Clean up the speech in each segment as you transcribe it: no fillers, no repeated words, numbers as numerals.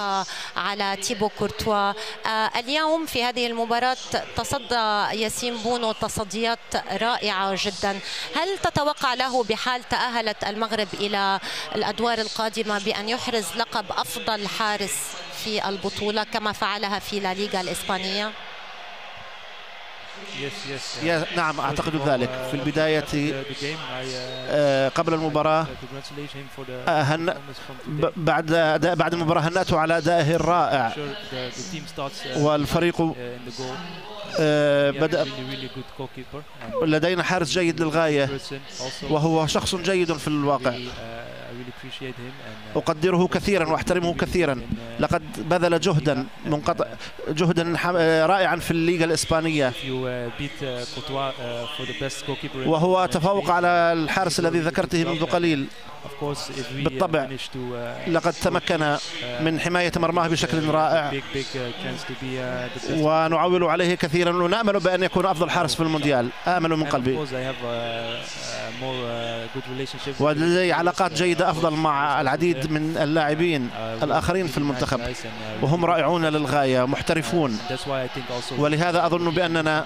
تفوق على تيبو كورتوا. اليوم في هذه المباراة تصدى ياسين بونو تصديات رائعة جدا. هل تتوقع له بحال تأهلت المغرب إلى الأدوار القادمة بأن يحرز لقب أفضل حارس في البطولة كما فعلها في لا ليغا الإسبانية؟ نعم، أعتقد ذلك. في البداية قبل المباراة بعد المباراة هنأته على أدائه الرائع، والفريق بدأ. لدينا حارس جيد للغاية وهو شخص جيد في الواقع، أقدره كثيرا وأحترمه كثيرا. لقد بذل جهدا رائعا في الليغا الإسبانية، وهو تفوق على الحارس الذي ذكرته منذ قليل. بالطبع لقد تمكن من حماية مرماه بشكل رائع، ونعول عليه كثيرا، ونأمل بأن يكون أفضل حارس في المونديال. آمل من قلبي، ولدي علاقات جيدة أفضل مع العديد من اللاعبين الآخرين في المنتخب، وهم رائعون للغاية، محترفون، ولهذا أظن بأننا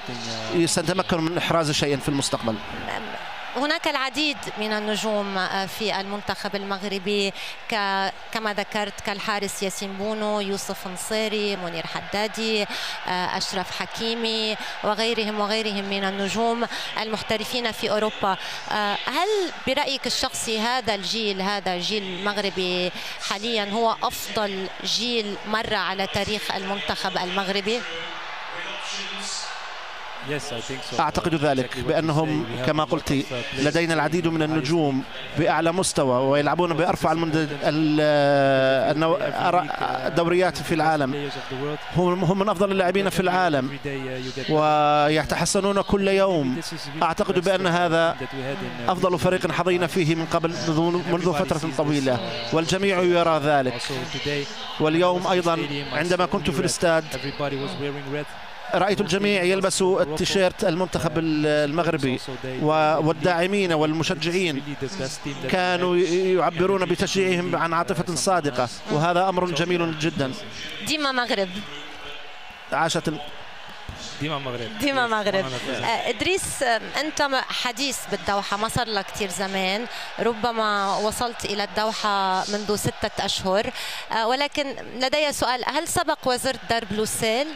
سنتمكن من إحراز شيء في المستقبل. هناك العديد من النجوم في المنتخب المغربي كما ذكرت، كالحارس ياسين بونو، يوسف نصيري، منير حدادي، أشرف حكيمي وغيرهم من النجوم المحترفين في أوروبا. هل برأيك الشخصي هذا الجيل المغربي حاليا هو أفضل جيل مر على تاريخ المنتخب المغربي؟ أعتقد ذلك، بأنهم كما قلت لدينا العديد من النجوم بأعلى مستوى ويلعبون بأرفع الدوريات في العالم. هم من أفضل اللاعبين في العالم ويتحسنون كل يوم. أعتقد بأن هذا أفضل فريق حظينا فيه منذ فترة طويلة، والجميع يرى ذلك. واليوم أيضا عندما كنت في الاستاد رأيت الجميع يلبس التيشيرت المنتخب المغربي، والداعمين والمشجعين كانوا يعبرون بتشجيعهم عن عاطفة صادقة، وهذا أمر جميل جدا. ديما مغرب، عاشت ديما مغرب. إدريس، أنت حديث بالدوحة، ما صار لك كثير زمان، ربما وصلت إلى الدوحة منذ 6 أشهر، ولكن لدي سؤال: هل سبق وزرت درب لوسيل،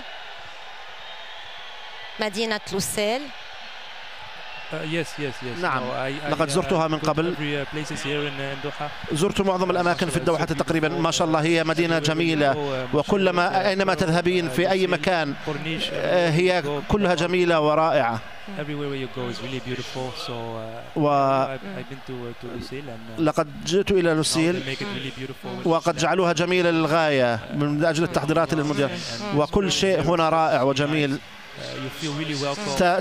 مدينة لوسيل؟ نعم، لقد زرتها من قبل. زرت معظم الأماكن في الدوحة تقريبا. ما شاء الله، هي مدينة جميلة، وكلما أينما تذهبين في أي مكان هي كلها جميلة ورائعة. لقد جئت إلى لوسيل وقد جعلوها جميلة للغاية من أجل التحضيرات للمونديال، وكل شيء هنا رائع وجميل.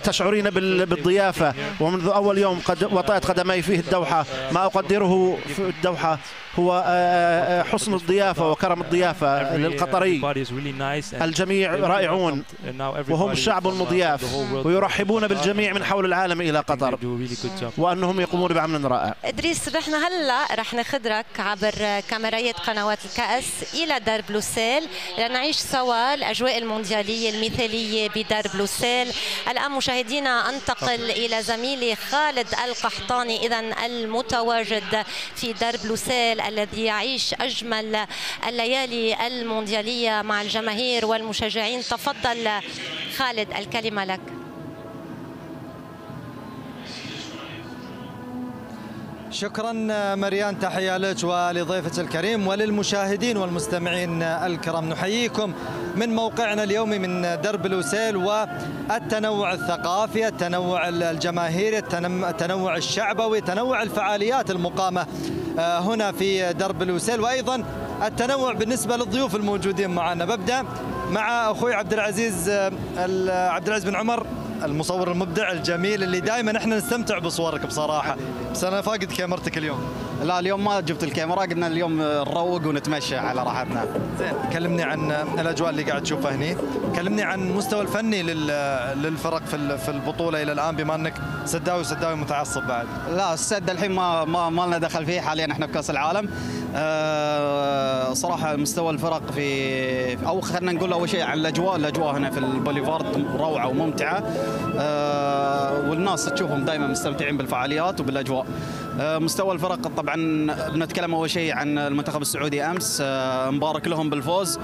تشعرين بالضيافة، ومنذ أول يوم قد وطأت قدمي فيه الدوحة. ما أقدره في الدوحة هو حسن الضيافة وكرم الضيافة للقطري. الجميع رائعون وهم شعب مضياف، ويرحبون بالجميع من حول العالم إلى قطر، وأنهم يقومون بعمل رائع. إدريس، نحن هلا رح نخدرك عبر كاميرات قنوات الكأس إلى درب لوسيل لنعيش سوا الأجواء المونديالية المثالية بدرب لوسيل. الآن مشاهدينا أنتقل إلى زميلي خالد القحطاني، إذن المتواجد في درب لوسيل الذي يعيش أجمل الليالي المونديالية مع الجماهير والمشجعين. تفضل خالد، الكلمة لك. شكرا مريان، تحية لك ولضيفك الكريم وللمشاهدين والمستمعين الكرام. نحييكم من موقعنا اليومي من درب لوسيل، والتنوع الثقافي، التنوع الجماهيري، التنوع الشعبوي، تنوع الفعاليات المقامة هنا في درب لوسيل، وأيضا التنوع بالنسبة للضيوف الموجودين معنا. ببدأ مع أخوي عبد العزيز بن عمر، المصور المبدع الجميل اللي دائما احنا نستمتع بصورك بصراحه، بس انا فاقد كاميرتك اليوم. لا، اليوم ما جبت الكاميرا، قلنا اليوم نروق ونتمشى على راحتنا. زين، كلمني عن الاجواء اللي قاعد تشوفها هني، كلمني عن المستوى الفني للفرق في البطوله الى الان، بما انك سداوي متعصب بعد. لا، السد الحين ما لنا دخل فيه، حاليا احنا بكاس العالم، صراحة مستوى الفرق في أو خلينا نقول أول شيء على الأجواء هنا في البوليفارد روعة وممتعة، والناس تشوفهم دائما مستمتعين بالفعاليات وبالأجواء. مستوى الفرق طبعا بنتكلم أول شيء عن المنتخب السعودي أمس، مبارك لهم بالفوز.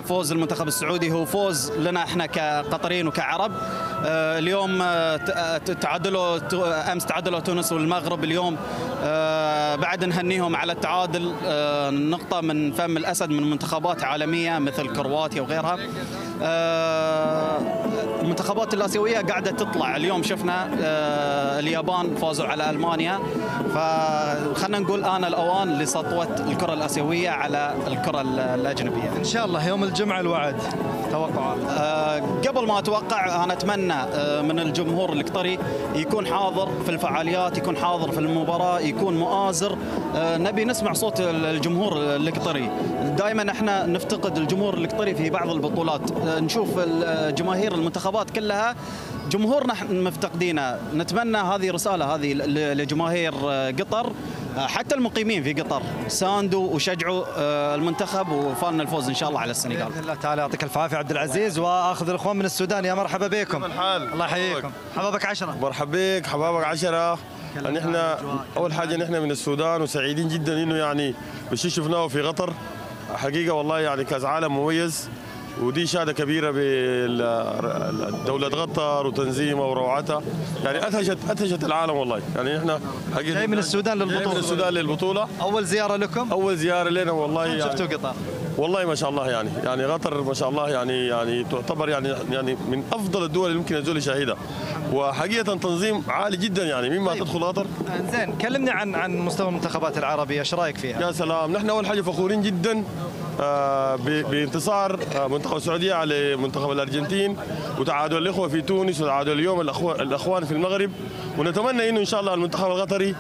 فوز المنتخب السعودي هو فوز لنا احنا كقطريين وكعرب. اليوم تعادلوا أمس تعادلوا تونس والمغرب، اليوم بعد نهنيهم على التعادل نقطة من فم الأسد من منتخبات عالمية مثل كرواتيا وغيرها. المنتخبات الآسيوية قاعدة تطلع، اليوم شفنا اليابان فازوا على ألمانيا، فخلنا نقول آن الأوان لسطوة الكرة الآسيوية على الكرة الأجنبية. إن شاء الله يوم الجمعة الوعد توقعات. قبل ما أتوقع أنا أتمنى من الجمهور القطري يكون حاضر في الفعاليات، يكون حاضر في المباراة، يكون مؤازر. نبي نسمع صوت الجمهور القطري. دائما احنا نفتقد الجمهور القطري في بعض البطولات، نشوف الجماهير المنتخبات كلها جمهورنا مفتقدينه. نتمنى هذه رسالة هذه لجماهير قطر، حتى المقيمين في قطر ساندوا وشجعوا المنتخب وفالنا الفوز ان شاء الله على السنغال. باذن الله تعالى. يعطيك العافيه عبد العزيز، واخذ الاخوان من السودان. يا مرحبا بكم. الله يحييكم. حبابك 10. مرحبا بك، حبابك 10. يعني احنا اول حاجه نحن من السودان وسعيدين جدا انه يعني بالشيء شفناه في قطر حقيقه والله، يعني كاس عالم مميز، ودي شهاده كبيره بدوله قطر وتنظيمها وروعتها، يعني ادهشت العالم والله. يعني احنا حقيقه جاي من السودان للبطوله. من السودان للبطوله، اول زياره لكم؟ اول زياره لنا والله. يعني شفتوا قطر؟ والله ما شاء الله، يعني قطر ما شاء الله يعني تعتبر يعني من افضل الدول اللي ممكن الزول يشاهدها، وحقيقه تنظيم عالي جدا يعني مما تدخل قطر. زين، كلمني عن مستوى المنتخبات العربيه، ايش رايك فيها؟ يا سلام، نحن اول حاجه فخورين جدا بانتصار منتخب السعوديه على منتخب الارجنتين، وتعادل الاخوه في تونس، وتعادل اليوم الاخوان في المغرب، ونتمنى انه ان شاء الله المنتخب القطري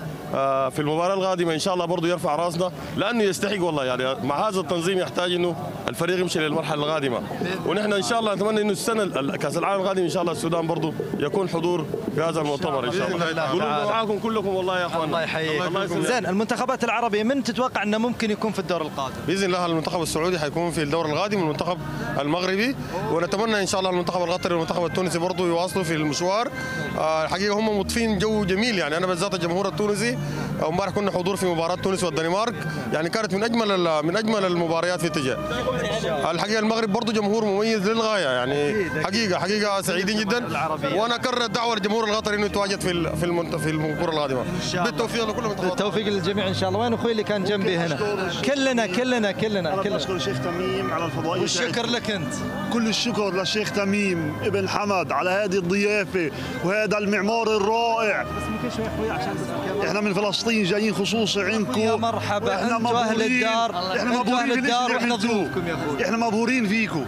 في المباراه القادمه ان شاء الله برضه يرفع راسنا، لانه يستحق والله. يعني مع هذا التنظيم يحتاج انه الفريق يمشي للمرحله القادمه، ونحن ان شاء الله نتمنى انه السنه كاس العالم القادم ان شاء الله السودان برضه يكون حضور في هذا المؤتمر ان شاء الله. قلوبنا معاكم كلكم والله يا اخوان. الله يحييكم. زين، المنتخبات العربيه من تتوقع انه ممكن يكون في الدور القادم؟ باذن الله المنتخب السعودي حيكون في الدور القادم، والمنتخب المغربي، ونتمنى ان شاء الله المنتخب القطري والمنتخب التونسي برضه يواصلوا في المشوار. الحقيقه هم مضفين جو جميل، يعني انا بالذات الجمهور التونسي امبارح كنا حضور في مباراه تونس والدنمارك، يعني كانت من اجمل المباريات في اتجاه. الحقيقه المغرب برضه جمهور مميز للغايه، يعني حقيقه سعيدين جدا، وانا اكرر الدعوه للجمهور القطري انه يتواجد في الكره القادمه. بالتوفيق لكل المنتخبات. بالتوفيق للجميع ان شاء الله. وين اخوي اللي كان جنبي هنا؟ كلنا نشكر الشيخ تميم على الفضائيه، والشكر لك انت. كل الشكر للشيخ تميم ابن حمد على هذه الضيافه وهذا المعمار الرائع. بس ممكن شوي اخوي عشان احنا من فلسطين جايين خصوصي عندكم. يا مرحبا، انتوا اهل الدار، احنا مبهورين واحنا ضيوفكم يا اخوي. احنا مبهورين فيكم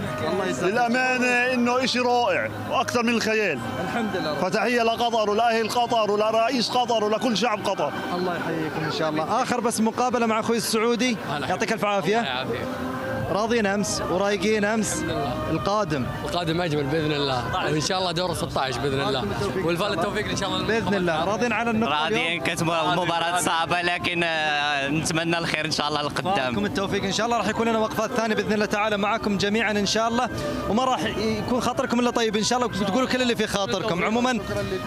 للامانه، انه شيء رائع واكثر من الخيال. الحمد لله. فتحيه لقطر ولاهل قطر ولرئيس قطر ولكل شعب قطر. الله يحييكم ان شاء الله. اخر بس مقابله مع اخوي السعودي، يعطيك الف عافيه. راضيين امس ورايقين امس. القادم اجمل باذن الله، وان شاء الله دور 16 باذن الله، والفال التوفيق ان شاء الله باذن الله. راضيين على النقطه؟ راضيين، كانت مباراه صعبه لكن نتمنى الخير ان شاء الله لقدام. لكم التوفيق ان شاء الله. راح يكون لنا وقفات ثانيه باذن الله تعالى معكم جميعا ان شاء الله، وما راح يكون خاطركم الا طيب ان شاء الله، بتقولوا كل اللي في خاطركم.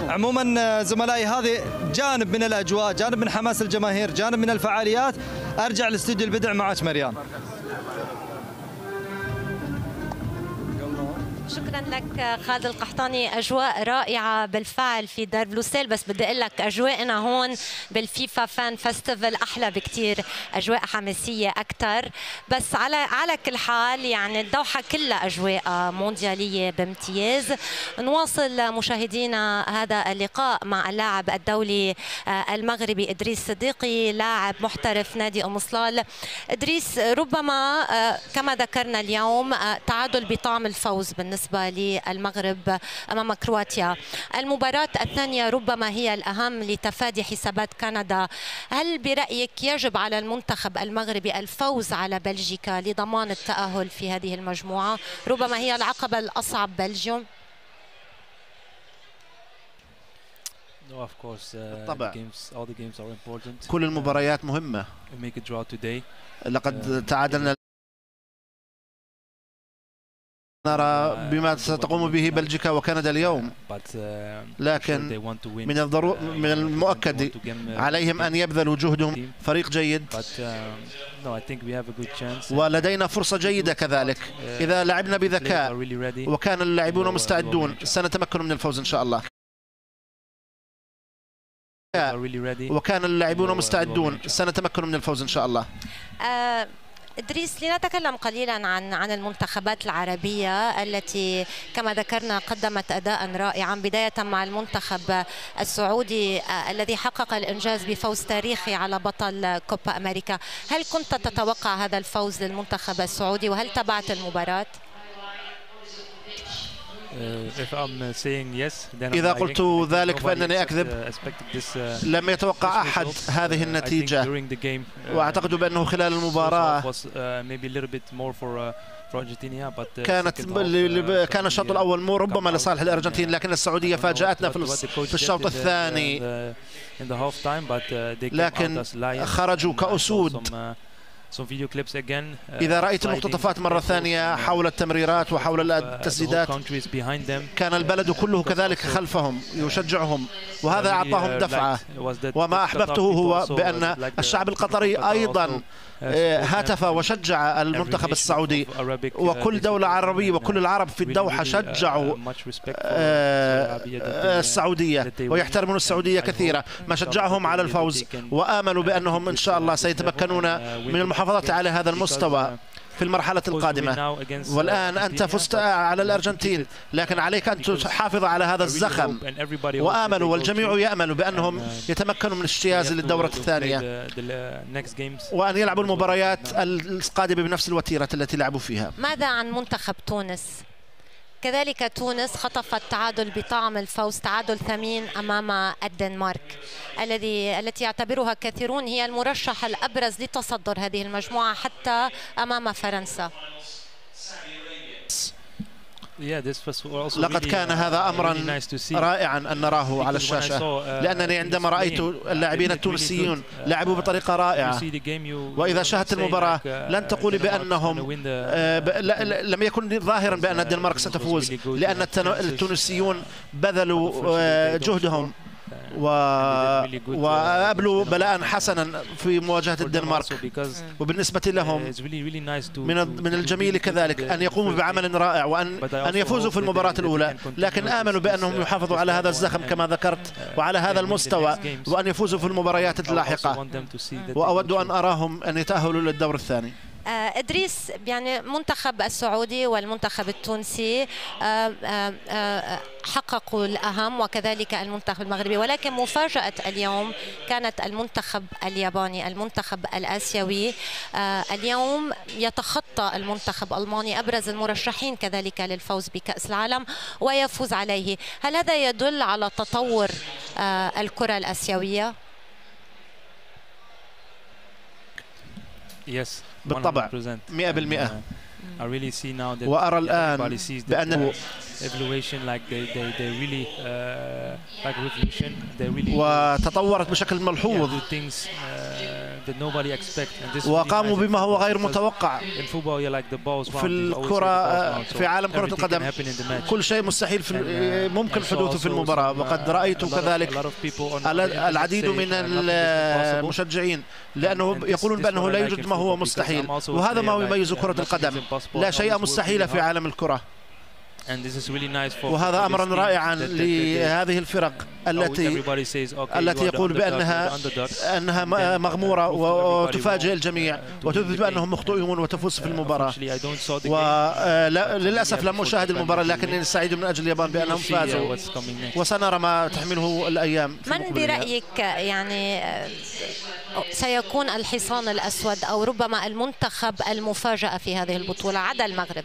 عموما زملائي، هذه جانب من الاجواء، جانب من حماس الجماهير، جانب من الفعاليات. ارجع لاستوديو البدع معك مريان. شكرا لك خالد القحطاني. اجواء رائعه بالفعل في دار بلوسيل، بس بدي اقول لك اجواءنا هون بالفيفا فان فيستيفال احلى بكثير، اجواء حماسيه اكثر. بس على كل حال يعني الدوحه كلها اجواء موندياليه بامتياز. نواصل مشاهدينا هذا اللقاء مع اللاعب الدولي المغربي ادريس صديقي، لاعب محترف نادي ام صلال. ادريس، ربما كما ذكرنا اليوم تعادل بطعم الفوز بالنسبة للمغرب أمام كرواتيا. المباراة الثانية ربما هي الأهم لتفادي حسابات كندا. هل برأيك يجب على المنتخب المغربي الفوز على بلجيكا لضمان التأهل في هذه المجموعة؟ ربما هي العقبة الأصعب بلجيوم. بالطبع كل المباريات مهمة. لقد تعادلنا، نرى بما ستقوم به بلجيكا وكندا اليوم، لكن من المؤكد عليهم أن يبذلوا جهدهم. فريق جيد ولدينا فرصة جيدة كذلك إذا لعبنا بذكاء وكان اللاعبون مستعدون سنتمكن من الفوز إن شاء الله. وكان اللاعبون مستعدون سنتمكن من الفوز إن شاء الله. إدريس، لنتكلم قليلا عن المنتخبات العربية التي كما ذكرنا قدمت أداء رائعا، بداية مع المنتخب السعودي الذي حقق الإنجاز بفوز تاريخي على بطل كوبا أمريكا. هل كنت تتوقع هذا الفوز للمنتخب السعودي وهل تابعت المباراة؟ إذا قلت ذلك فإنني أكذب. لم يتوقع أحد هذه النتيجة، وأعتقد بأنه خلال المباراة كان الشوط الأول ربما لصالح الأرجنتين، لكن السعودية فاجأتنا في الشوط الثاني، لكن خرجوا كأسود. إذا رأيت المقتطفات مرة ثانية حول التمريرات وحول التسديدات كان البلد كله كذلك خلفهم يشجعهم، وهذا أعطاهم دفعة. وما أحببته هو بأن الشعب القطري أيضا هتف وشجع المنتخب السعودي، وكل دولة عربية وكل العرب في الدوحة شجعوا السعودية ويحترمون السعودية كثيرا، ما شجعهم على الفوز وآملوا بأنهم إن شاء الله سيتمكنون من المحافظة على هذا المستوى في المرحلة القادمة. والآن أنت فزت على الأرجنتين، لكن عليك أن تحافظ على هذا الزخم، وآملوا والجميع يأمل بأنهم يتمكنوا من الاجتياز للدورة الثانية وأن يلعبوا المباريات القادمة بنفس الوتيرة التي لعبوا فيها. ماذا عن منتخب تونس؟ كذلك تونس خطفت تعادل بطعم الفوز، تعادل ثمين أمام الدنمارك التي يعتبرها كثيرون هي المرشح الأبرز لتصدر هذه المجموعة حتى أمام فرنسا. لقد كان هذا أمرا رائعا أن نراه على الشاشة، لأنني عندما رأيت اللاعبين التونسيون لعبوا بطريقة رائعة، وإذا شاهدت المباراة لن تقولي بأنهم لم يكن ظاهرا بأن الدنمارك ستفوز، لأن التونسيون بذلوا جهدهم وأبلوا بلاء حسنا في مواجهة الدنمارك. وبالنسبة لهم من الجميل كذلك أن يقوموا بعمل رائع وأن يفوزوا في المباراة الأولى، لكن آملوا بأنهم يحافظوا على هذا الزخم كما ذكرت وعلى هذا المستوى وأن يفوزوا في المباريات اللاحقة، وأود أن أراهم أن يتأهلوا للدور الثاني. إدريس، يعني المنتخب السعودي والمنتخب التونسي حققوا الأهم وكذلك المنتخب المغربي، ولكن مفاجأة اليوم كانت المنتخب الياباني، المنتخب الآسيوي اليوم يتخطى المنتخب الألماني أبرز المرشحين كذلك للفوز بكأس العالم ويفوز عليه. هل هذا يدل على تطور الكرة الآسيوية؟ بالطبع 100%. وأرى الآن بأن وتطورت بشكل ملحوظ وقاموا بما هو غير متوقع في الكرة في عالم كرة القدم. كل شيء مستحيل ممكن حدوثه في المباراة، وقد رأيت كذلك العديد من المشجعين لأنه يقولون بأنه لا يوجد ما هو مستحيل، وهذا ما يميز كرة القدم، لا شيء مستحيل في عالم الكرة. وهذا أمر رائعا لهذه الفرق التي يقول بأنها مغمورة وتفاجئ الجميع وتثبت بأنهم مخطئون وتفوز في المباراة. وللأسف لم أشاهد المباراة، لكنني سعيد من أجل اليابان بأنهم فازوا، وسنرى ما تحمله الأيام. من برأيك يعني سيكون الحصان الأسود أو ربما المنتخب المفاجأة في هذه البطولة عدا المغرب،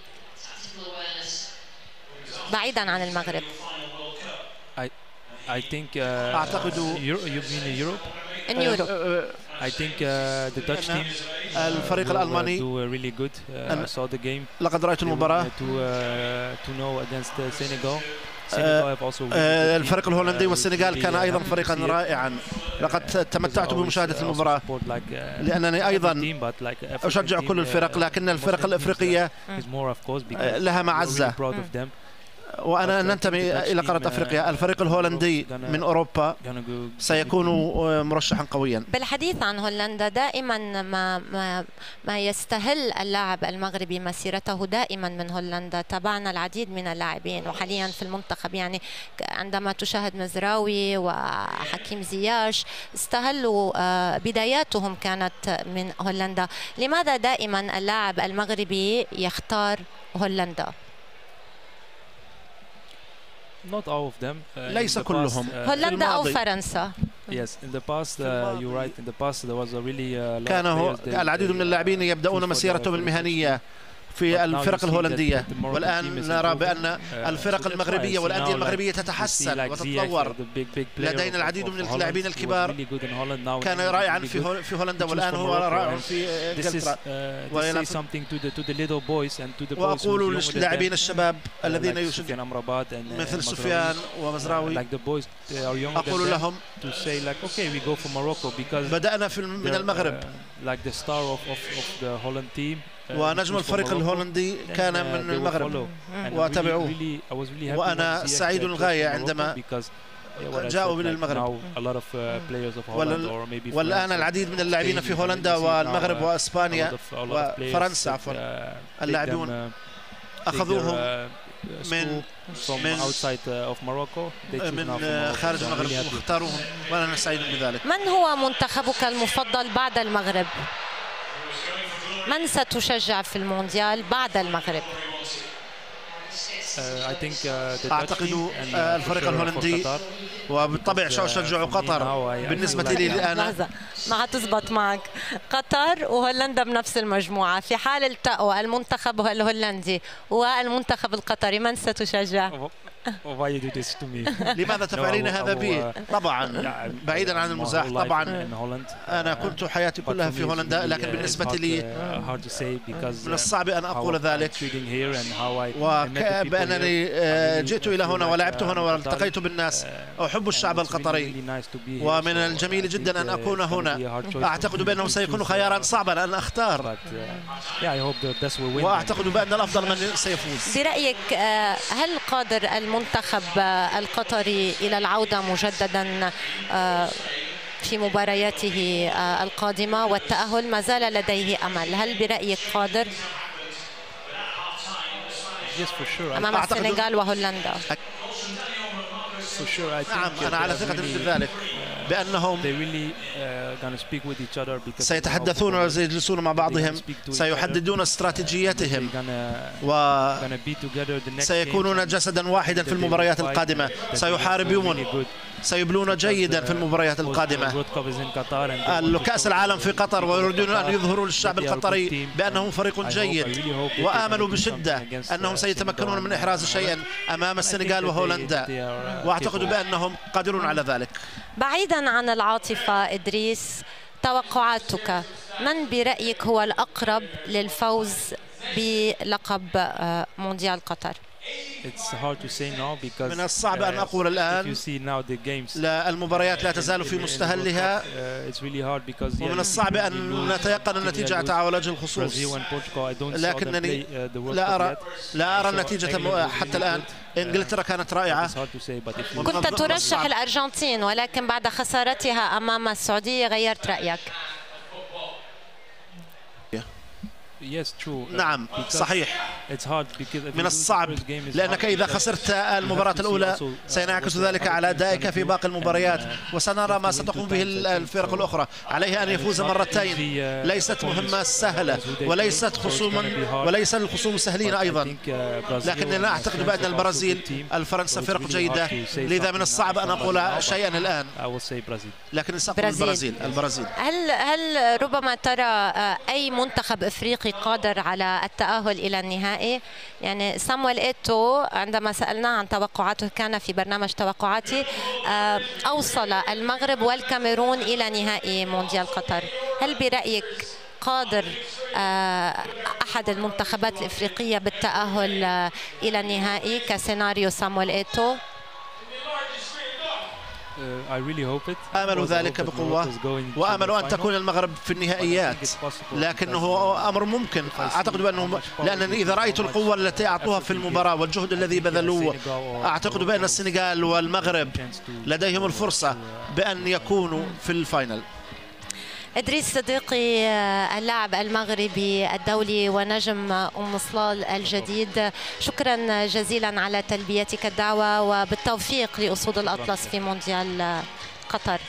بعيدا عن المغرب؟ أعتقد الفريق الألماني لقد رأيت المباراة الفريق الهولندي والسنغال كان أيضا فريقا رائعا. لقد تمتعت بمشاهدة المباراة لأنني أيضا أشجع كل الفرق، لكن الفرق الأفريقية لها معزة، وأنا ننتمي إلى قارة أفريقيا. الفريق الهولندي من أوروبا سيكون مرشحا قويا. بالحديث عن هولندا، دائما ما يستهل اللاعب المغربي مسيرته دائما من هولندا. تابعنا العديد من اللاعبين وحاليا في المنتخب، يعني عندما تشاهد مزراوي وحكيم زياش استهلوا بداياتهم كانت من هولندا. لماذا دائما اللاعب المغربي يختار هولندا؟ ليس كلهم. هولندا أو فرنسا. كان العديد من اللاعبين يبدأون مسيرتهم المهنية في الفرق الهولندية، والآن نرى بأن الفرق المغربية والأندية المغربية تتحسن وتتطور. لدينا العديد من اللاعبين الكبار، كان رائعا في هولندا والآن هو رائع في إنجلترا. وأقول للاعبين الشباب الذين يشجعون مثل سفيان ومزراوي، أقول لهم بدأنا من المغرب، ونجم الفريق الهولندي كان من المغرب وتابعوه، وأنا سعيد للغاية عندما جاءوا من المغرب. والآن العديد من اللاعبين في هولندا والمغرب وأسبانيا وفرنسا عفوا اللاعبون أخذوهم من خارج المغرب واختاروهم، وأنا سعيد بذلك. من هو منتخبك المفضل بعد المغرب؟ من ستشجع في المونديال بعد المغرب؟ أعتقد الفريق الهولندي، وبالطبع سأشجع قطر. بالنسبة لي أنا ما هتزبط معك. قطر وهولندا بنفس المجموعة. في حال التقوا المنتخب الهولندي والمنتخب القطري، من ستشجع؟ لماذا تفعلين هذا بي؟ طبعا بعيدا عن المزاح، طبعا أنا كنت حياتي كلها في هولندا، لكن بالنسبة لي من الصعب أن أقول ذلك، وبأنني جئت إلى هنا ولعبت هنا والتقيت بالناس. أحب الشعب القطري، ومن الجميل جدا أن أكون هنا. أعتقد بأنه سيكون خيارا صعبا أن أختار، وأعتقد بأن الأفضل من سيفوز. برأيك هل قادر المنتخب القطري إلى العودة مجددا في مبارياته القادمة والتأهل؟ ما زال لديه أمل. هل برأيك قادر أمام السنغال وهولندا؟ نعم، أنا على ثقة بذلك، بأنهم سيتحدثون وسيجلسون مع بعضهم، سيحددون استراتيجيتهم، وسيكونون جسدا واحدا في المباريات القادمة، سيحاربون، سيبلون جيدا في المباريات القادمة. كأس العالم في قطر، ويريدون أن يظهروا للشعب القطري بأنهم فريق جيد، وآملوا بشدة أنهم سيتمكنون من إحراز شيئا أمام السنغال وهولندا، وأعتقد بأنهم قادرون على ذلك. بعيدا عن العاطفة إدريس، توقعاتك، من برأيك هو الأقرب للفوز بلقب مونديال قطر؟ من الصعب أن أقول الآن، لا المباريات لا تزال في مستهلها، ومن الصعب أن نتيقن النتيجة على وجه الخصوص، لكنني لا أرى النتيجة حتى الآن. إنجلترا كانت رائعة. كنت ترشح الأرجنتين، ولكن بعد خسارتها أمام السعودية غيرت رأيك. نعم صحيح، من الصعب لأنك إذا خسرت المباراة الأولى سينعكس ذلك على أدائك في باقي المباريات، وسنرى ما ستقوم به الفرق الأخرى. عليه أن يفوز مرتين، ليست مهمة سهلة، وليس الخصوم سهلين أيضا، لكننا أعتقد بأن البرازيل الفرنسا فرق جيدة، لذا من الصعب أن أقول شيئا الآن، لكن سأقول البرازيل. هل ربما ترى أي منتخب إفريقي قادر على التأهل إلى النهائي؟ يعني سامويل إيتو عندما سألناه عن توقعاته كان في برنامج توقعاتي، أوصل المغرب والكاميرون إلى نهائي مونديال قطر. هل برأيك قادر أحد المنتخبات الإفريقية بالتأهل إلى النهائي كسيناريو سامويل إيتو. آمل ذلك بقوة، وآمل أن تكون المغرب في النهائيات، لكنه أمر ممكن. أعتقد بأنه، لأن إذا رأيت القوة التي أعطوها في المباراة والجهد الذي بذلوه، أعتقد بأن السنغال والمغرب لديهم الفرصة بأن يكونوا في الفاينل. إدريس صديقي، اللاعب المغربي الدولي ونجم أم صلال الجديد، شكرا جزيلا على تلبيتك الدعوة، وبالتوفيق لأسود الأطلس في مونديال قطر.